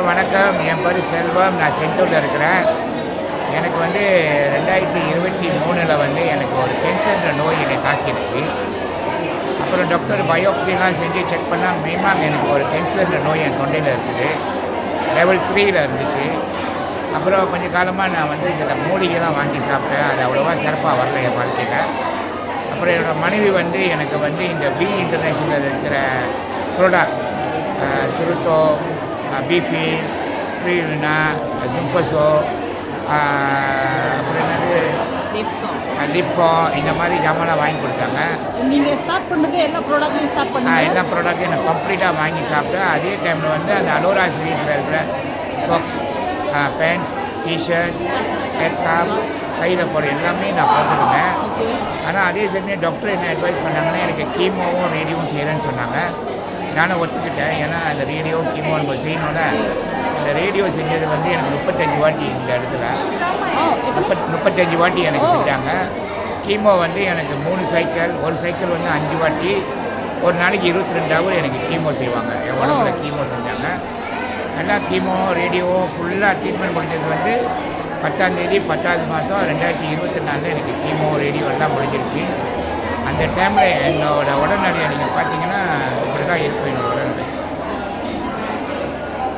வணக்கம். என் பேர் செல்வம். நான் சென்டூரில் இருக்கிறேன். எனக்கு 2023 எனக்கு ஒரு கேன்சர்ன்ற நோய் என்னை தாக்கிடுச்சு. அப்புறம் டாக்டர் பயோப்சிலாம் செஞ்சு செக் பண்ணால் மெயினாக எனக்கு ஒரு கேன்சர்ன்ற நோய் என் தொண்டையில் இருக்குது. லெவல் 3ல் இருந்துச்சு. அப்புறம் கொஞ்சம் காலமாக நான் சில மூலிகைலாம் வாங்கி சாப்பிட்டேன். அது அவ்வளோவா சிறப்பாக வரல என் வாழ்க்கையில். அப்புறம் என்னோடய மனைவி எனக்கு இந்த பி இன்டர்நேஷ்னலில் இருக்கிற ப்ரோடாக்ட் சுருட்டோ, பீஃபி, ஸ்பீவினா, ஜும்பசோ, அப்புறம் லிப்கோ இந்த மாதிரி ஜாமான்லாம் வாங்கி கொடுத்தாங்க. நீங்கள் ஸ்டார்ட் பண்ணது எல்லா ப்ராடக்ட்லையும் ஸ்டார்ட் பண்ணி எல்லா ப்ராடக்ட்டையும் நான் கம்ப்ளீட்டாக வாங்கி சாப்பிட்டேன். அதே டைமில் அந்த அலோரா சீரீஸில் இருக்கிற சாக்ஸ், பேண்ட்ஸ், டிஷர்ட், ஹேர் காப், கையில் போட எல்லாமே நான் போட்டுருந்தேன். ஆனால் அதே சமயம் டாக்டர் என்ன அட்வைஸ் பண்ணாங்கன்னா எனக்கு கீமோவும் ரேடியோவும் செய்கிறேன்னு சொன்னாங்க. நானும் ஒத்துக்கிட்டேன். ஏன்னா அந்த ரேடியோ கீமோ நம்ம செய்யணும்ல. இந்த ரேடியோ செஞ்சது எனக்கு 35 வாட்டி இந்த இடத்துல 35 வாட்டி எனக்கு செஞ்சாங்க. கீமோ எனக்கு 3 சைக்கிள், ஒரு சைக்கிள் 5 வாட்டி, ஒரு நாளைக்கு 22 ஹவர் எனக்கு கீமோ செய்வாங்க. என் உடம்புல கீமோ செஞ்சாங்க. எல்லாம் கீமோ ரேடியோ ஃபுல்லாக ட்ரீட்மெண்ட் முடிஞ்சது 10ஆம் தேதி 10வது மாதம் 2024 எனக்கு கீமோ ரேடியோ எல்லாம் முடிஞ்சிருச்சு. அந்த டைமில் என்னோடய உடல்நிலையை நீங்கள் பார்த்தீங்கன்னா இப்படி தான் இருப்பேன். என்னோடய உடல்நிலை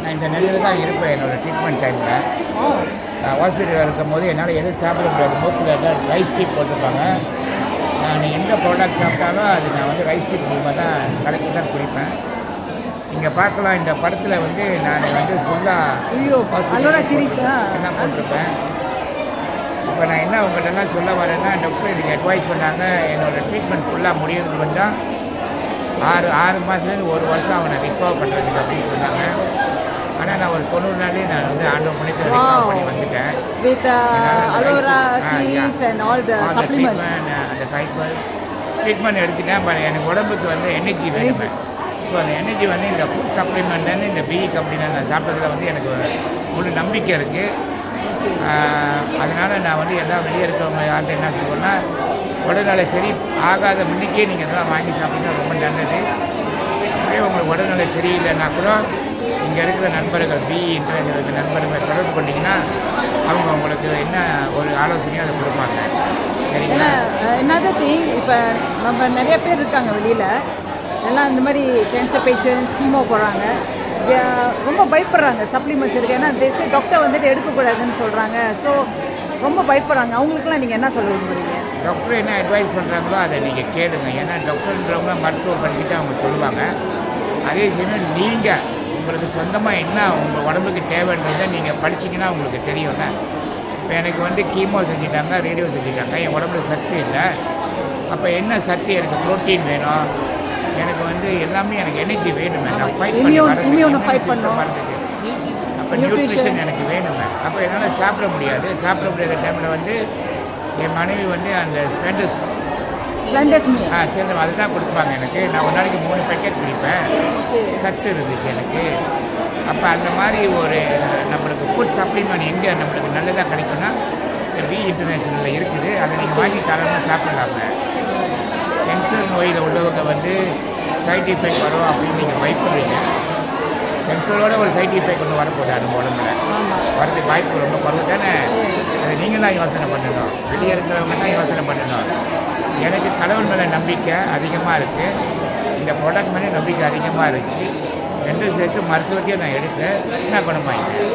நான் இந்த நிலையில் தான் இருப்பேன். என்னோடய ட்ரீட்மெண்ட் டைமில் நான் ஹாஸ்பிட்டலில் இருக்கும்போது என்னால் எதுவும் சாப்பிட முடியாது. மூக்கில் ஏதாவது ரைஸ் டீப் போட்டிருப்பாங்க. நான் எந்த ப்ராடக்ட் சாப்பிட்டாலும் அது நான் ரைஸ் டீப் மூலமாக தான் கலக்கி தான் குடிப்பேன். இங்கே பார்க்கலாம் இந்த படத்தில் நான் ஃபுல்லாக சீரீஸ் எல்லாம் போட்டிருப்பேன். இப்போ நான் என்ன உங்கள்கிட்டலாம் சொல்ல வரேன்னா, டாக்டர் எனக்கு அட்வைஸ் பண்ணாங்க என்னோடய ட்ரீட்மெண்ட் ஃபுல்லாக முடியறது வந்தால் 6 மாதத்துலேருந்து 1 வருஷம் அவனை ரிகவர் பண்ணுறதுக்கு அப்படின்னு சொன்னாங்க. ஆனால் நான் ஒரு 90 நாளே நான் ஆண்டவன் பண்ணி ரிகவர் பண்ணி வந்துட்டேன். அந்த ட்ரீட்மெண்ட் எடுத்துட்டேன். எனக்கு உடம்புக்கு எனர்ஜி வேணும். ஸோ அந்த எனர்ஜி இந்த ஃபுட் சப்ளிமெண்ட்லேருந்து இந்த பி கம்பெனியில் நான் சாப்பிட்டதில் எனக்கு முழு நம்பிக்கை இருக்குது. அதனால் நான் எல்லாம் வெளியே இருக்கிறவங்க யார்கிட்ட என்ன சொல்லுவேன்னா, உடல்நிலை சரி ஆகாத முன்னிக்கே நீங்கள் இதெல்லாம் வாங்கி சாப்பிட்டீங்கன்னா ரொம்ப நல்லது. அப்படியே உங்களுக்கு உடல்நிலை சரியில்லைன்னா கூட இங்கே இருக்கிற நண்பர்கள் பி இன்டர்நேஷனல் இருக்கிற நண்பர்கள் தொடர்பு பண்ணிங்கன்னா அவங்க உங்களுக்கு என்ன ஒரு ஆலோசனையும் அதை கொடுப்பாங்க. சரிங்களா? என்னது திங் இப்போ நம்ம நிறைய பேர் இருக்காங்க வெளியில் எல்லாம் இந்த மாதிரி கேன்சர் பேஷண்ட்ஸ் கீமோ போகிறாங்க. ரொம்ப பயப்படுறாங்க சப்ளிமெண்ட்ஸ் இருக்குது. ஏன்னா தேச டாக்டர் எடுக்கக்கூடாதுன்னு சொல்கிறாங்க. ஸோ ரொம்ப பயப்படுறாங்க. அவங்களுக்குலாம் நீங்கள் என்ன சொல்ல விரும்புறீங்க? டாக்டர் என்ன அட்வைஸ் பண்ணுறாங்களோ அதை நீங்கள் கேளுங்க. ஏன்னா டாக்டர்ன்றவங்க மருத்துவம் படிக்கிட்டு அவங்க சொல்லுவாங்க. அதே சமயம் நீங்கள் உங்களுக்கு சொந்தமாக என்ன உங்கள் உடம்புக்கு தேவைன்றதை நீங்கள் படிச்சிங்கன்னா உங்களுக்கு தெரியும்ல. இப்போ எனக்கு கீமோ செஞ்சுட்டாங்க, ரேடியோ செஞ்சுட்டாங்க. என் உடம்புல சத்து இல்லை. அப்போ என்ன சத்து? எனக்கு ப்ரோட்டீன் வேணும். எனக்கு எல்லாமே எனக்கு எனர்ஜி வேணுமே. நான் ஃபைட் பண்ணணும். அப்போ நியூட்ரிஷன் எனக்கு வேணுமே. அப்போ என்னால் சாப்பிட முடியாது. சாப்பிட முடியாத டைமில் என் மனைவி அந்த ஸ்ப்ளெண்டஸ் சேர்ந்து அதுதான் கொடுப்பாங்க எனக்கு. நான் ஒரு நாளைக்கு 3 பேக்கெட் குடிப்பேன். சத்து இருந்துச்சு எனக்கு. அப்போ அந்த மாதிரி ஒரு நம்மளுக்கு ஃபுட் சப்ளிமெண்ட் எங்கே நம்மளுக்கு நல்லதாக கிடைக்கும்னா பி இன்டர்நேஷ்னலில் இருக்குது. அதை நீங்கள் வாங்கி தாராளமாக சாப்பிடலாங்க. கேன்சர் நோயில் உள்ளவங்க சைட் எஃபெக்ட் வரும் அப்படின்னு நீங்கள் பயப்படுறீங்க. கேன்சரோட ஒரு சைட் எஃபெக்ட் ஒன்று வரப்போகுது நம்ம உடம்புல. வரதுக்கு வாய்ப்பு ரொம்ப குறைவு தானே. அதை நீங்கள் தான் யோசனை பண்ணணும். வெளியே இருக்கிறவங்க தான் யோசனை பண்ணணும். எனக்கு கடவுள் மேலே நம்பிக்கை அதிகமாக இருக்குது. இந்த ப்ராடக்ட் மேலே நம்பிக்கை அதிகமாக இருந்துச்சு. 2 சேர்த்து மருத்துவத்தையும் நான் எடுத்தேன். நான் குணமாயிட்டேன்.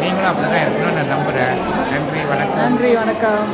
நீங்களும் அப்படி தான் இருக்கணும்னு நான் நம்புகிறேன். நன்றி, வணக்கம். நன்றி, வணக்கம்.